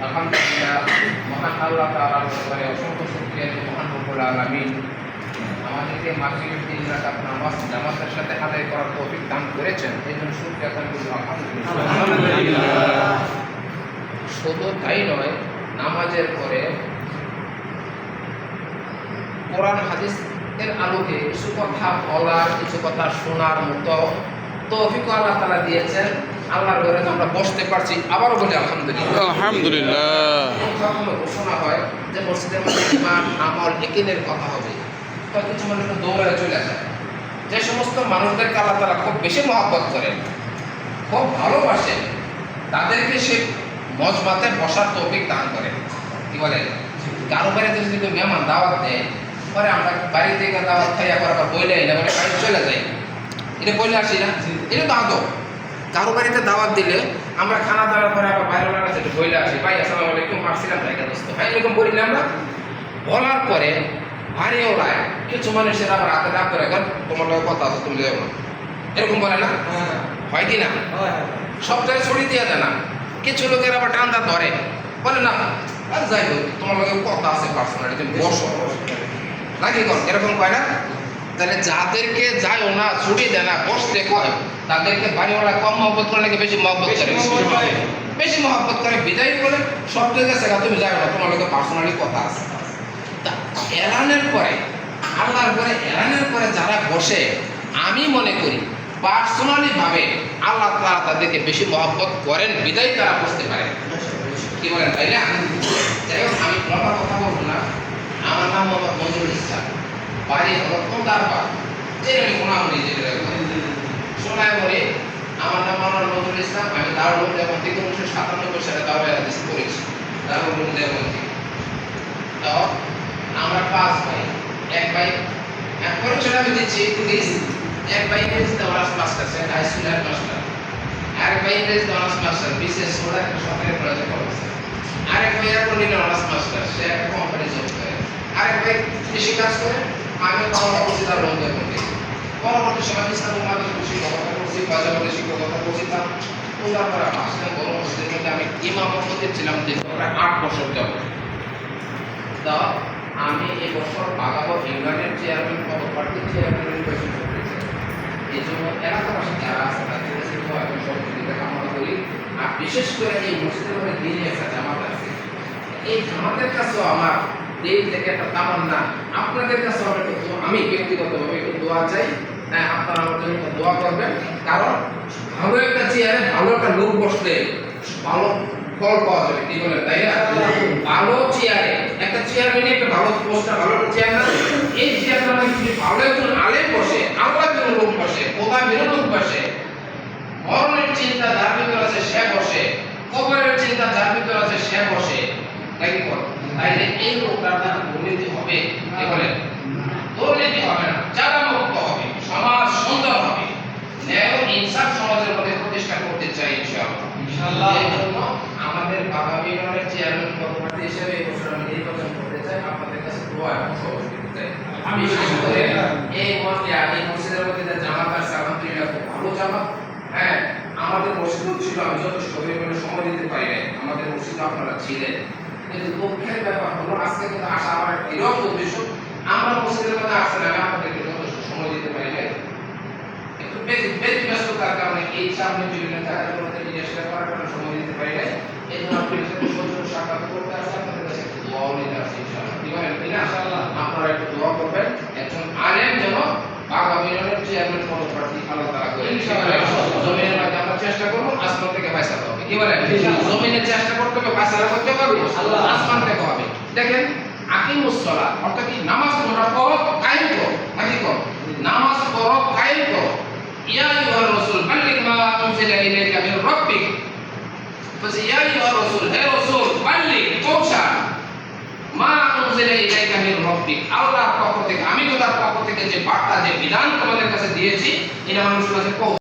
আলহামদুলিল্লাহ, মহান আল্লাহ তাআলার দরবারে অসংখ্য শুকরিয়া যে মহান রব্বুল আলামিন আমাদেরকে মাগরিবের 3 রাকাত নামাজ জামাতের সাথে আদায় করার তৌফিক দান করেছেন। এই জন্য শুকরিয়া আদায় করি আলহামদুলিল্লাহ। শুধু তাই নয়, নামাজের পরে কোরআন হাদিসের আলোকে কিছু কথা বলার, কিছু কথা শোনার মতো তৌফিক আল্লাহ তাআলা দিয়েছেন। আল্লাহর ঘরে আমরা বসতে পারছি, আবারও বলি আলহামদুলিল্লাহ। আলহামদুলিল্লাহ। কখনো ঘোষণা হয় যে মসজিদের মধ্যে ইমান আমল একিনের কথা হবে, তো কিছু মানুষ দৌড়ে চলে যায়। যে সমস্ত মানুষদেরকে আল্লাহ তাআলা খুব বেশি মহব্বত করেন, খুব ভালোবাসেন, তাদেরকে সে মজমাতে বসার তৌফিক দান করেন। কি বলে, কারো বাড়িতে যদি কেউ মেহমান দাওয়াত দেয়, পরে আমরা বাড়ি থেকে দাওয়াত খাইয়া পর আবার বইলে না বলে বাড়ি চলে যাই, এটা বলে আসি না, এটা তো আদব। কারো বাড়িতে দাওয়াত দিলে আমরা খানা দাওয়ার পরে আবার বাইরে কাছে বইলে আসি, ভাই আসসালামু আলাইকুম, আসছিলাম জায়গা দোস্ত, ভাই এরকম বলি না আমরা। বলার পরে ভারী ওলায় কিছু মানুষের আবার হাতে ডাক করে, এখন তোমার লোক কথা আছে, তুমি যাও না, এরকম বলে না, হয় কি না? সব জায়গায় ছড়িয়ে দেওয়া যায় না। কিছু লোকের আবার টান্দা ধরে, বলে না আর যাই হোক তোমার লোকের কথা আছে পার্সোনালি, তুমি বসো নাকি কর, এরকম কয় না? তাহলে যাদেরকে যায় না, ছুটি দেয় না, বসতে কয়, তাদেরকে বাড়িওয়ালা কম মহব্বত করে নাকি বেশি মহব্বত করে? বেশি মহব্বত করে। বিদায় করে সব জায়গায় শেখা, তুমি যাই না, তোমার লোকের পার্সোনালি কথা আছে। তা এলানের পরে, আল্লাহর পরে এলানের পরে যারা বসে, আমি মনে করি পার্সোনালি ভাবে আল্লাহ তাআলা তাদেরকে বেশি মহব্বত করেন, বিদায় তারা বসতে পারে। কি বলেন, তাই না? যাই হোক, আমি লম্বা কথা বলবো না। আমার নাম মোহাম্মদ মঞ্জুরুল ইসলাম, বাড়ি হলো কোন্দারপাড়, যে আমি কোনামুড়ি, যেটা সোনায় বলি। আমার নাম মোহাম্মদ মঞ্জুরুল ইসলাম। আমি দারুল উলুম দেওবন্দ থেকে 1997 সালে দাওরায়ে হাদিস পড়েছি, দারুল উলুম দেওবন্দ থেকে। তো আমরা 5 ভাই, এক ভাই পরিচয় আমি দিচ্ছি প্লিজ। এক ভাই ইংরেজিতে অনার্স মাস্টার, সে হাই স্কুলের মাস্টার। আরেক ভাই ইংরেজিতে অনার্স মাস্টার, বিশেষ সোডা একটা সরকারি কলেজে পড়াচ্ছে। আরেক ভাই অ্যাকাউন্টিং অনার্স মাস্টার, সে একটা কোম্পানি জব করে। আরেক ভাই কৃষি কাজ করে। আমি পরবর্তী দারুল উলুম দেওবন্দ থেকে পরবর্তী সময় ইসলামিক মাদ্রাসায় শিক্ষকতা করছি, বাজারে শিক্ষকতা করছিলাম। তারপরে আসলে বড় মসজিদের মধ্যে আমি ইমামতি ছিলাম প্রায় 8 বছর যাবত। তো আমি এই বছর বাগাবো ইউনিয়নের চেয়ারম্যান পদপ্রার্থী, চেয়ারম্যান নির্বাচন করেছি। এই জন্য এলাকাবাসী যারা আছে তাদের কাছে এখন সহযোগিতা কামনা করি। আর বিশেষ করে এই মসজিদের মধ্যে দিনে একটা জামাত আছে, এই জামাতের কাছেও আমার দিল থেকে একটা তামান্না, আপনাদের কাছে আমি ব্যক্তিগতভাবে একটু দোয়া চাই। হ্যাঁ, আপনারা আমার জন্য দোয়া করবেন, কারণ ভালো একটা চেয়ারে ভালো একটা লোক বসলে ভালো ফল পাওয়া যাবে। কি বলেন, তাই না? ভালো চেয়ারে একটা চেয়ারম্যান, একটা ভালো পোস্টটা, ভালো একটা চেয়ার না, এই চেয়ারটা মানে যদি ভালো একজন আলেম বসে, আল্লাহ যেন লোক বসে, খোদা বেরো লোক বসে, মরণের চিন্তা যার ভিতর আছে সে বসে, কবরের চিন্তা যার ভিতর আছে সে বসে, নাকি বল? তাইলে এই লোকটার দ্বারা দুর্নীতি হবে? কি বলেন? দুর্নীতি হবে না, যারা মুক্ত হবে, সমাজ সুন্দর হবে, ন্যায় ও ইনসাফ সমাজের মধ্যে প্রতিষ্ঠা করতে চাই ইনশাআল্লাহ। এই জন্য আমাদের বাগাবী ইউনিয়নের চেয়ারম্যান পদপ্রার্থী হিসেবে এই বছর আমি নির্বাচন করতে চাই। আপনাদের কাছে দোয়া এবং সহযোগিতা চাই। বিশেষ করে এই মসজিদের মধ্যে যে জামাত আছে, আলহামদুলিল্লাহ খুব ভালো জামাত। হ্যাঁ, আমাদের মসজিদ ছিল, আমি যথেষ্ট পরিমাণে সময় দিতে পারি নাই, আমাদের মসজিদে আপনারা ছিলেন। কিন্তু দুঃখের ব্যাপার হলো আজকে কিন্তু আসা আমার বিরল উদ্দেশ্য, আমরা মসজিদের মধ্যে আসলে আমি আপনাদেরকে যথেষ্ট সময় দিতে পারি নাই, একটু বেশি ব্যস্ততার কারণে এই সামনে বিভিন্ন জায়গাগুলোতে নিয়ে শেয়ার করার কারণে সময় দিতে পারি নাই। এই জন্য আপনাদের সাথে সরাসরি সাক্ষাৎ করতে আসলে আপনাদের কাছে একটু দোয়াও নিতে আসছি ইনশাআল্লাহ। কি বলেন, ইনশাআল্লাহ আপনারা একটু দোয়া করবেন, একজন আলেম যেন বাগাবী ইউনিয়নের চেয়ারম্যান পদপ্রার্থী আল্লাহ তাআলা করেন ইনশাআল্লাহ। জমিনের মধ্যে আমরা চেষ্টা করব, আসমান থেকে ফয়সালা হবে। কি বলেন, জমিনে চেষ্টা করতে হবে, ফয়সালা করতে হবে আল্লাহ, আসমান থেকে হবে। দেখেন, আকিমুস সালাত অর্থাৎ কি, নামাজ তোমরা পড়ো, কায়েম করো, নাকি করো, নামাজ পড়ো, কায়েম করো। ইয়া আইয়ুহার রাসূল বাল্লিগ মা উনজিলা ইলাইকা মির রাব্বিক, বলছে ইয়া আইয়ুহার রাসূল, হে রাসূল বাল্লিগ, পৌঁছা, মা উনজিলা ইলাইকা মির রাব্বিক, আল্লাহর পক্ষ থেকে, আমি খোদার পক্ষ থেকে যে বার্তা, যে বিধান তোমাদের কাছে দিয়েছি, এটা মানুষের কাছে